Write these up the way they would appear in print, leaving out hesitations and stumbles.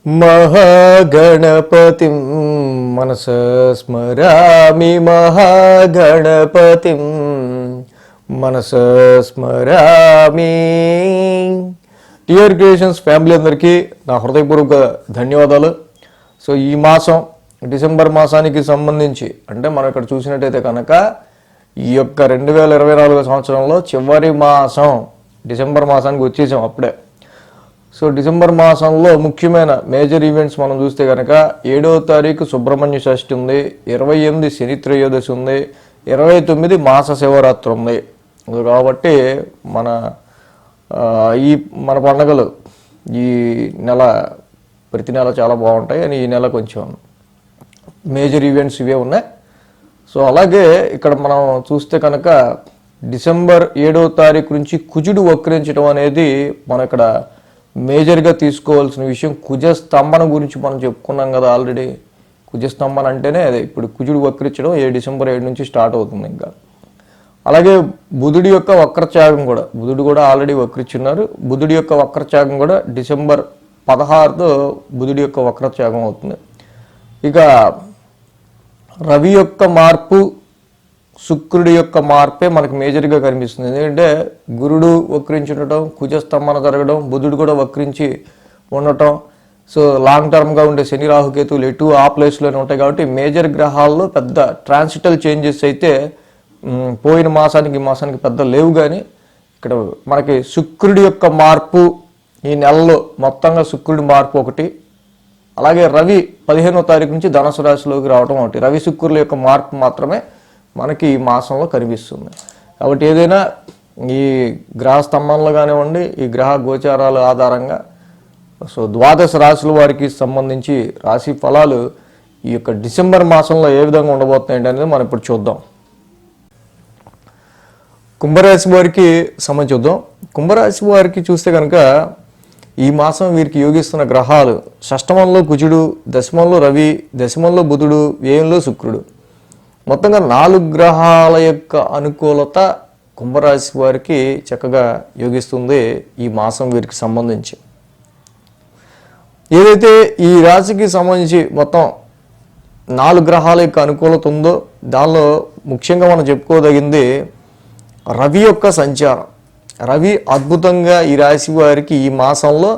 మహాగణపతిం మనస స్మరామి మహాగణపతిం మనస స్మరామి. టిఆర్ క్రియేషన్స్ ఫ్యామిలీ అందరికీ నా హృదయపూర్వక ధన్యవాదాలు. సో ఈ మాసం డిసెంబర్ మాసానికి సంబంధించి అంటే మనం ఇక్కడ చూసినట్టయితే కనుక ఈ యొక్క 2024 సంవత్సరంలో చివరి మాసం డిసెంబర్ మాసానికి వచ్చేసాం అప్పుడే. సో డిసెంబర్ మాసంలో ముఖ్యమైన మేజర్ ఈవెంట్స్ మనం చూస్తే కనుక 7వ తారీఖు సుబ్రహ్మణ్య షష్ఠి ఉంది, 28 శని త్రయోదశి ఉంది, 29 మాస శివరాత్రి ఉంది. కాబట్టి మన పండుగలు ఈ నెల ప్రతి నెల చాలా బాగుంటాయి అని ఈ నెల కొంచెం మేజర్ ఈవెంట్స్ ఇవే ఉన్నాయి. సో అలాగే ఇక్కడ మనం చూస్తే కనుక డిసెంబర్ 7వ తారీఖు నుంచి కుజుడు వక్రించడం అనేది మనం ఇక్కడ మేజర్గా తీసుకోవాల్సిన విషయం. కుజస్తంభన గురించి మనం చెప్పుకున్నాం కదా ఆల్రెడీ. కుజస్తంభన అంటేనే అదే ఇప్పుడు కుజుడు వక్రించడం డిసెంబర్ 7 నుంచి స్టార్ట్ అవుతుంది. ఇంకా అలాగే బుధుడి యొక్క వక్రత్యాగం కూడా, బుధుడు కూడా ఆల్రెడీ వక్రించున్నారు. బుధుడి యొక్క వక్రత్యాగం కూడా డిసెంబర్ 16తో బుధుడి యొక్క వక్రత్యాగం అవుతుంది. ఇక రవి యొక్క మార్పు, శుక్రుడి యొక్క మార్పే మనకు మేజర్గా కనిపిస్తుంది. ఎందుకంటే గురుడు వక్రించుండటం, కుజస్తంభన జరగడం, బుధుడు కూడా వక్రించి ఉండటం. సో లాంగ్ టర్మ్గా ఉండే శని రాహుకేతువులు ఎటు ఆ ప్లేస్లోనే ఉంటాయి. కాబట్టి మేజర్ గ్రహాల్లో పెద్ద ట్రాన్సిటల్ చేంజెస్ అయితే పోయిన మాసానికి ఈ మాసానికి పెద్ద లేవు. కానీ ఇక్కడ మనకి శుక్రుడి యొక్క మార్పు ఈ నెలలో మొత్తంగా శుక్రుడి మార్పు ఒకటి, అలాగే రవి 15వ తారీఖు నుంచి ధనుసు రాశిలోకి రావడం ఒకటి. రవి శుక్రుల యొక్క మార్పు మాత్రమే మనకి ఈ మాసంలో కనిపిస్తుంది. కాబట్టి ఏదైనా ఈ గ్రహ స్తంభంలో కానివ్వండి, ఈ గ్రహ గోచారాల ఆధారంగా సో ద్వాదశ రాశుల వారికి సంబంధించి రాశి ఫలాలు ఈ యొక్క డిసెంబర్ మాసంలో ఏ విధంగా ఉండబోతున్నాయి అనేది మనం ఇప్పుడు చూద్దాం. కుంభరాశి వారికి సంబంధించి చూద్దాం. కుంభరాశి వారికి చూస్తే కనుక ఈ మాసం వీరికి యోగిస్తున్న గ్రహాలు షష్టమంలో కుజుడు, దశమంలో రవి, దశమంలో బుధుడు, వ్యయంలో శుక్రుడు. మొత్తంగా 4 గ్రహాల యొక్క అనుకూలత కుంభరాశి వారికి చక్కగా యోగిస్తుంది ఈ మాసం వీరికి సంబంధించి. ఏదైతే ఈ రాశికి సంబంధించి మొత్తం 4 గ్రహాల యొక్క అనుకూలత ఉందో దానిలో ముఖ్యంగా మనం చెప్పుకోదగింది రవి యొక్క సంచారం. రవి అద్భుతంగా ఈ రాశి వారికి ఈ మాసంలో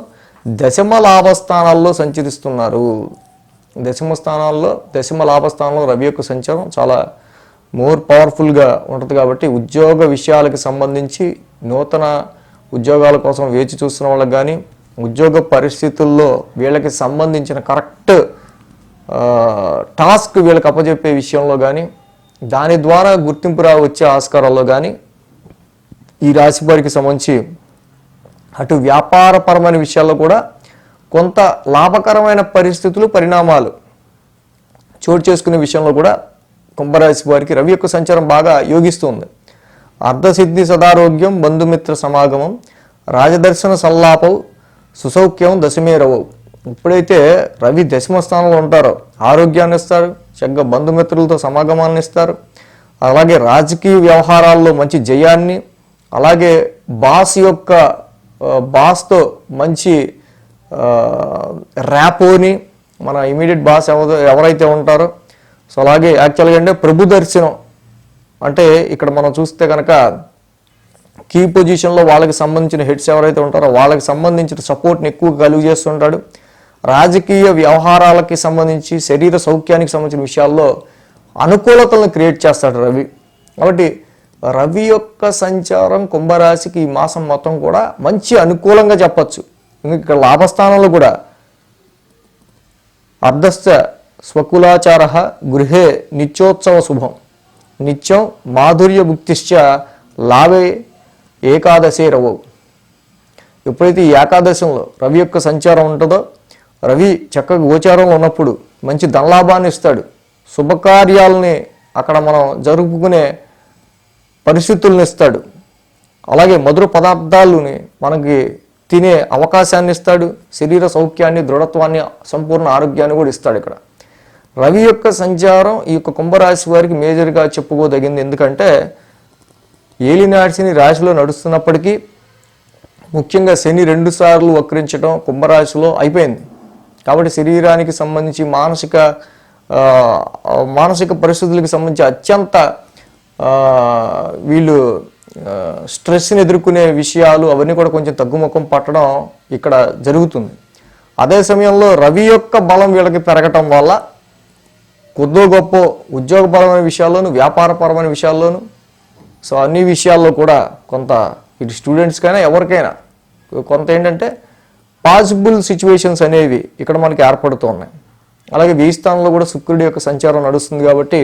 దశమ లాభస్థానాల్లో సంచరిస్తున్నారు. దశమ లాభస్థానంలో రవి యొక్క సంచారం చాలా మోర్ పవర్ఫుల్గా ఉంటుంది. కాబట్టి ఉద్యోగ విషయాలకు సంబంధించి నూతన ఉద్యోగాల కోసం వేచి చూస్తున్న వాళ్ళకి కానీ, ఉద్యోగ పరిస్థితుల్లో వీళ్ళకి సంబంధించిన కరెక్ట్ టాస్క్ వీళ్ళకి అప్పచెప్పే విషయంలో కానీ, దాని ద్వారా గుర్తింపు వచ్చే ఆస్కారాల్లో కానీ ఈ రాశి వారికి సంబంధించి అటు వ్యాపారపరమైన విషయాల్లో కూడా కొంత లాభకరమైన పరిస్థితులు, పరిణామాలు చోటు చేసుకునే విషయంలో కూడా కుంభరాశి వారికి రవి యొక్క సంచారం బాగా యోగిస్తుంది. అర్ధసిద్ధి సదారోగ్యం, బంధుమిత్ర సమాగమం, రాజదర్శన సల్లాపం, సుసౌఖ్యం దశమేరవవు. ఎప్పుడైతే రవి దశమ స్థానంలో ఉంటారో ఆరోగ్యాన్ని ఇస్తారు, చక్కగా బంధుమిత్రులతో సమాగమాన్ని ఇస్తారు. అలాగే రాజకీయ వ్యవహారాల్లో మంచి జయాన్ని, అలాగే బాస్తో మంచి ర్యాపోని, మన ఇమీడియట్ బాస్ ఎవరైతే ఉంటారో సో అలాగే యాక్చువల్గా అంటే ప్రభు దర్శనం అంటే ఇక్కడ మనం చూస్తే కనుక కీ పొజిషన్లో వాళ్ళకి సంబంధించిన హెడ్స్ ఎవరైతే ఉంటారో వాళ్ళకి సంబంధించిన సపోర్ట్ని ఎక్కువ కలుగు చేస్తుంటాడు. రాజకీయ వ్యవహారాలకి సంబంధించి, శరీర సౌఖ్యానికి సంబంధించిన విషయాల్లో అనుకూలతలను క్రియేట్ చేస్తాడు రవి. కాబట్టి రవి యొక్క సంచారం కుంభరాశికి ఈ మాసం మొత్తం కూడా మంచి అనుకూలంగా చెప్పచ్చు. ఇక్కడ లాభస్థానంలో కూడా అర్ధస్థ స్వకులాచార గృహే నిత్యోత్సవ శుభం, నిత్యం మాధుర్య భుక్తిశ్చ లాభే ఏకాదశే రవో. ఎప్పుడైతే ఈ ఏకాదశంలో రవి యొక్క సంచారం ఉంటుందో, రవి చక్కగా గోచారంలో ఉన్నప్పుడు మంచి ధనలాభాన్ని ఇస్తాడు. శుభకార్యాలని అక్కడ మనం జరుపుకునే పరిస్థితులను ఇస్తాడు. అలాగే మధుర పదార్థాలని మనకి తినే అవకాశాన్ని ఇస్తాడు. శరీర సౌఖ్యాన్ని, దృఢత్వాన్ని, సంపూర్ణ ఆరోగ్యాన్ని కూడా ఇస్తాడు. ఇక్కడ రవి యొక్క సంచారం ఈ యొక్క కుంభరాశి వారికి మేజర్గా చెప్పుకోదగింది. ఎందుకంటే ఏలినాటి శని రాశిలో నడుస్తున్నప్పటికీ ముఖ్యంగా శని 2 సార్లు వక్రించడం కుంభరాశిలో అయిపోయింది. కాబట్టి శరీరానికి సంబంధించి మానసిక పరిస్థితులకు సంబంధించి అత్యంత వీళ్ళు స్ట్రెస్ని ఎదుర్కొనే విషయాలు అవన్నీ కూడా కొంచెం తగ్గుముఖం పట్టడం ఇక్కడ జరుగుతుంది. అదే సమయంలో రవి యొక్క బలం వీళ్ళకి పెరగటం వల్ల కొద్దో గొప్ప ఉద్యోగపరమైన విషయాల్లోనూ వ్యాపారపరమైన విషయాల్లోనూ సో అన్ని విషయాల్లో కూడా కొంత ఇటు స్టూడెంట్స్కైనా ఎవరికైనా కొంత ఏంటంటే పాసిబుల్ సిచ్యువేషన్స్ అనేవి ఇక్కడ మనకి ఏర్పడుతూ ఉన్నాయి. అలాగే వ్యయ స్థానంలో కూడా శుక్రుడి యొక్క సంచారం నడుస్తుంది కాబట్టి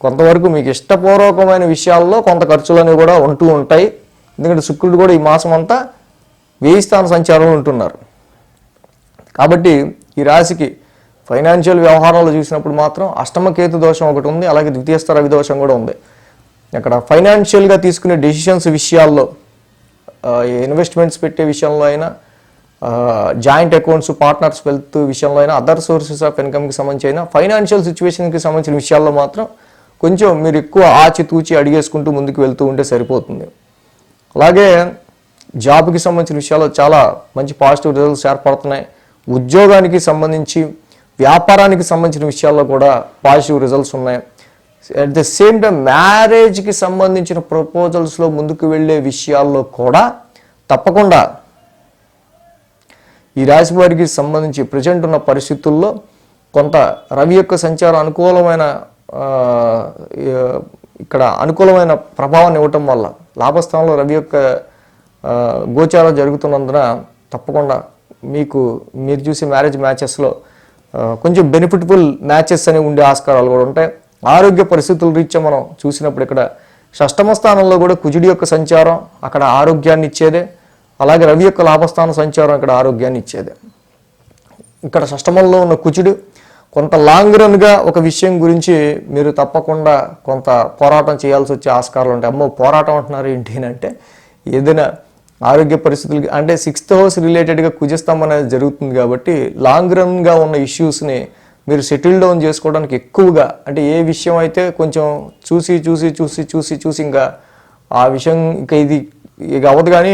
కొంతవరకు మీకు ఇష్టపూర్వకమైన విషయాల్లో కొంత ఖర్చులు అనేవి కూడా ఉంటూ ఉంటాయి. ఎందుకంటే శుక్రుడు కూడా ఈ మాసం అంతా వ్యయ స్థాన సంచారంలో ఉంటున్నారు. కాబట్టి ఈ రాశికి ఫైనాన్షియల్ వ్యవహారాలు చూసినప్పుడు మాత్రం అష్టమ కేతు దోషం ఒకటి ఉంది, అలాగే ద్వితీయ స్థ రవి దోషం కూడా ఉంది. అక్కడ ఫైనాన్షియల్గా తీసుకునే డెసిషన్స్ విషయాల్లో, ఇన్వెస్ట్మెంట్స్ పెట్టే విషయంలో అయినా, జాయింట్ అకౌంట్స్ పార్ట్నర్స్ వెల్త్ విషయంలో అయినా, అదర్ సోర్సెస్ ఆఫ్ ఇన్కమ్కి సంబంధించి అయినా, ఫైనాన్షియల్ సిచ్యువేషన్కి సంబంధించిన విషయాల్లో మాత్రం కొంచెం మీరు ఎక్కువ ఆచితూచి అడిగేసుకుంటూ ముందుకు వెళ్తూ ఉంటే సరిపోతుంది. అలాగే జాబ్కి సంబంధించిన విషయాల్లో చాలా మంచి పాజిటివ్ రిజల్ట్స్ ఏర్పడుతున్నాయి. ఉద్యోగానికి సంబంధించి వ్యాపారానికి సంబంధించిన విషయాల్లో కూడా పాజిటివ్ రిజల్ట్స్ ఉన్నాయి. అట్ ద సేమ్ టైం మ్యారేజ్కి సంబంధించిన ప్రపోజల్స్లో ముందుకు వెళ్ళే విషయాల్లో కూడా తప్పకుండా ఈ రాశి వారికి సంబంధించి ప్రజెంట్ ఉన్న పరిస్థితుల్లో కొంత రవి యొక్క సంచారం ఇక్కడ అనుకూలమైన ప్రభావాన్ని ఇవ్వటం వల్ల లాభస్థానంలో రవి యొక్క గోచారం జరుగుతున్నందున తప్పకుండా మీరు చూసే మ్యారేజ్ మ్యాచెస్లో కొంచెం బెనిఫిట్ఫుల్ మ్యాచెస్ అనేవి ఉండే ఆస్కారాలు కూడా ఉంటాయి. ఆరోగ్య పరిస్థితుల రీత్యా మనం చూసినప్పుడు ఇక్కడ షష్టమ స్థానంలో కూడా కుజుడి యొక్క సంచారం అక్కడ ఆరోగ్యాన్ని ఇచ్చేదే, అలాగే రవి యొక్క లాభస్థాన సంచారం ఇక్కడ ఆరోగ్యాన్ని ఇచ్చేదే. ఇక్కడ షష్టమంలో ఉన్న కుజుడు కొంత లాంగ్ రన్గా ఒక విషయం గురించి మీరు తప్పకుండా కొంత పోరాటం చేయాల్సి వచ్చే ఆస్కారాలు ఉంటాయి. అమ్మో పోరాటం అంటున్నారు ఏంటి అంటే ఏదైనా ఆరోగ్య పరిస్థితులకి అంటే 6th హౌస్ రిలేటెడ్గా కుజస్తంభం అనేది జరుగుతుంది కాబట్టి లాంగ్ రన్గా ఉన్న ఇష్యూస్ని మీరు సెటిల్ డౌన్ చేసుకోవడానికి ఎక్కువగా అంటే ఏ విషయం అయితే కొంచెం చూసి ఇంకా ఆ విషయం ఇంకా ఇది అవ్వదు కానీ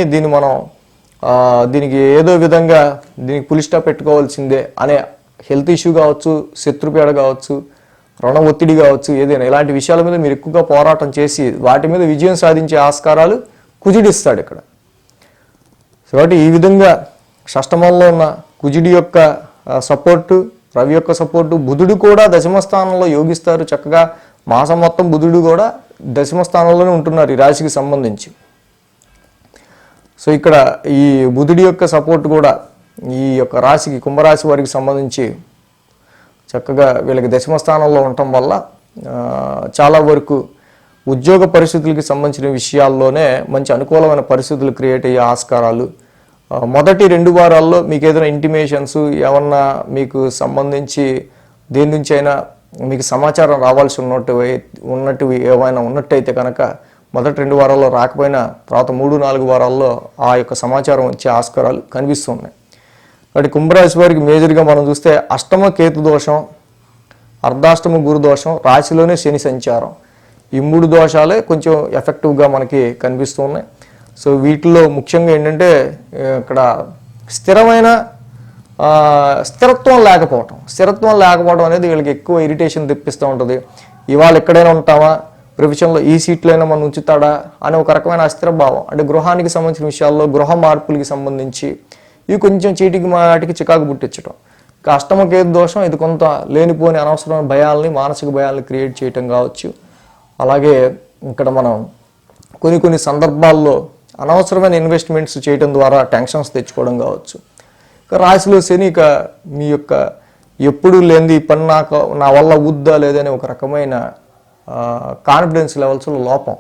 దీనికి ఏదో విధంగా దీనికి పులి స్టాప్ పెట్టుకోవాల్సిందే అనే హెల్త్ ఇష్యూ కావచ్చు, శత్రుపీడ కావచ్చు, రుణ ఒత్తిడి కావచ్చు, ఏదైనా ఇలాంటి విషయాల మీద మీరు ఎక్కువగా పోరాటం చేసి వాటి మీద విజయం సాధించే ఆస్కారాలు కుజుడిస్తాడు ఇక్కడ. కాబట్టి ఈ విధంగా షష్టమంలో ఉన్న కుజుడి యొక్క సపోర్టు, రవి యొక్క సపోర్టు, బుధుడు కూడా దశమ స్థానంలో యోగిస్తారు చక్కగా. మాసం మొత్తం బుధుడు కూడా దశమ స్థానంలోనే ఉంటున్నారు ఈ రాశికి సంబంధించి. సో ఇక్కడ ఈ బుధుడి యొక్క సపోర్ట్ కూడా ఈ యొక్క రాశికి కుంభరాశి వారికి సంబంధించి చక్కగా వీళ్ళకి దశమ స్థానంలో ఉండటం వల్ల చాలా వరకు ఉద్యోగ పరిస్థితులకి సంబంధించిన విషయాల్లోనే మంచి అనుకూలమైన పరిస్థితులు క్రియేట్ అయ్యే ఆస్కారాలు. మొదటి 2 వారాల్లో మీకు ఏదైనా ఇంటిమేషన్స్ ఏమన్నా మీకు సంబంధించి దేని నుంచి అయినా మీకు సమాచారం రావాల్సి ఉన్నట్టు ఏమైనా ఉన్నట్టయితే కనుక మొదటి 2 వారాల్లో రాకపోయినా తర్వాత 3-4 వారాల్లో ఆ యొక్క సమాచారం వచ్చే ఆస్కారాలు కనిపిస్తున్నాయి. కాబట్టి కుంభరాశి వారికి మేజర్గా మనం చూస్తే అష్టమ కేతు దోషం, అర్ధాష్టమ గురు దోషం, రాశిలోనే శని సంచారం, ఈ 3 దోషాలే కొంచెం ఎఫెక్టివ్గా మనకి కనిపిస్తూ ఉన్నాయి. సో వీటిలో ముఖ్యంగా ఏంటంటే ఇక్కడ స్థిరత్వం లేకపోవడం అనేది వీళ్ళకి ఎక్కువ ఇరిటేషన్ తెప్పిస్తూ ఉంటుంది. ఇవాళ ఎక్కడైనా ఉంటామా, ప్రొఫెషన్లో ఈ సీట్లో అయినా మనం ఉంచుతాడా అనే ఒక రకమైన అస్థిర భావం. అంటే గృహానికి సంబంధించిన విషయాల్లో గృహ మార్పులకి సంబంధించి ఇవి కొంచెం చీటికి మాటికి చికాకు పుట్టించడం. అష్టమ కేతు దోషం ఇది కొంత లేనిపోని అనవసరమైన భయాల్ని, మానసిక భయాల్ని క్రియేట్ చేయటం కావచ్చు. అలాగే ఇక్కడ మనం కొన్ని సందర్భాల్లో అనవసరమైన ఇన్వెస్ట్మెంట్స్ చేయడం ద్వారా టెన్షన్స్ తెచ్చుకోవడం కావచ్చు. రాశిలో శని మీ యొక్క ఎప్పుడు లేనిది ఈ పని నా వల్ల అవుద్దా లేదనే ఒక రకమైన కాన్ఫిడెన్స్ లెవెల్స్లో లోపం.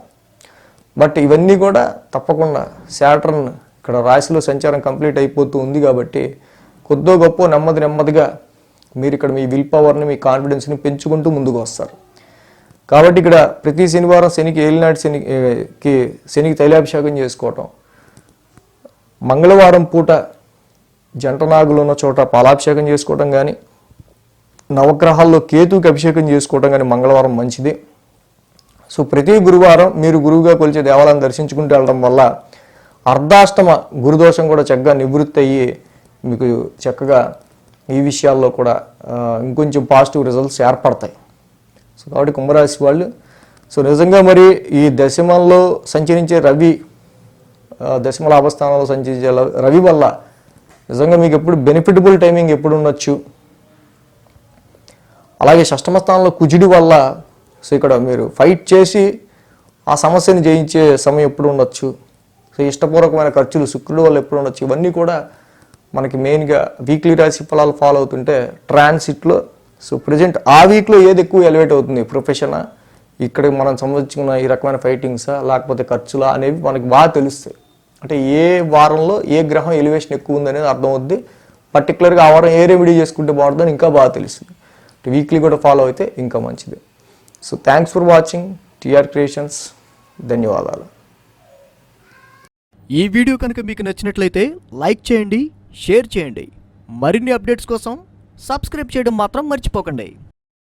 బట్ ఇవన్నీ కూడా తప్పకుండా శాటర్న్ ఇక్కడ రాశిలో సంచారం కంప్లీట్ అయిపోతూ ఉంది కాబట్టి కొద్దో గొప్ప నెమ్మదిగా మీరు ఇక్కడ మీ విల్ పవర్ని, మీ కాన్ఫిడెన్స్ని పెంచుకుంటూ ముందుకు వస్తారు. కాబట్టి ఇక్కడ ప్రతి శనివారం శనికి ఏలినాటి శనికి తైలాభిషేకం చేసుకోవటం, మంగళవారం పూట జంట నాగులు ఉన్న చోట పాలాభిషేకం చేసుకోవటం కానీ, నవగ్రహాల్లో కేతుకి అభిషేకం చేసుకోవటం కానీ మంగళవారం మంచిది. సో ప్రతి గురువారం మీరు గురువుగా కొలిచే దేవాలయం దర్శించుకుంటూ వెళ్ళడం వల్ల అర్ధాష్టమ గురుదోషం కూడా చక్కగా నివృత్తి అయ్యి మీకు చక్కగా ఈ విషయాల్లో కూడా ఇంకొంచెం పాజిటివ్ రిజల్ట్స్ ఏర్పడతాయి. సో కాబట్టి కుంభరాశి వాళ్ళు సో నిజంగా మరి ఈ దశమంలో సంచరించే రవి, దశమ లాభస్థానంలో సంచరించే రవి వల్ల నిజంగా మీకు ఎప్పుడు బెనిఫిటబుల్ టైమింగ్ ఎప్పుడు ఉండొచ్చు. అలాగే షష్టమ స్థానంలో కుజుడి వల్ల సో ఇక్కడ మీరు ఫైట్ చేసి ఆ సమస్యని జయించే సమయం ఎప్పుడు ఉండొచ్చు. సో ఇష్టపూర్వకమైన ఖర్చులు శుక్రుడి వల్ల ఎప్పుడు ఉండొచ్చు. ఇవన్నీ కూడా మనకి మెయిన్గా వీక్లీ రాశి ఫలాలు ఫాలో అవుతుంటే ట్రాన్సిట్లో సో ప్రజెంట్ ఆ వీక్లో ఏది ఎక్కువ ఎలివేట్ అవుతుంది, ప్రొఫెషనా, ఇక్కడ మనం సంబంధించుకున్న ఈ రకమైన ఫైటింగ్సా లేకపోతే ఖర్చులా అనేవి మనకి బాగా తెలుస్తాయి. అంటే ఏ వారంలో ఏ గ్రహం ఎలివేషన్ ఎక్కువ ఉందనేది అర్థమవుద్ది. పర్టికులర్గా ఆ వారం ఏ రెమెడీ చేసుకుంటే బాగుంటుందని ఇంకా బాగా తెలుస్తుంది. వీక్లీ కూడా ఫాలో అయితే ఇంకా మంచిది. So thanks for watching TR creations. ధన్యవాదాలు. ఈ వీడియో కనుక మీకు నచ్చినట్లయితే లైక్ చేయండి, షేర్ చేయండి. మరిన్ని అప్డేట్స్ కోసం సబ్స్క్రైబ్ చేయడం మాత్రం మర్చిపోకండి.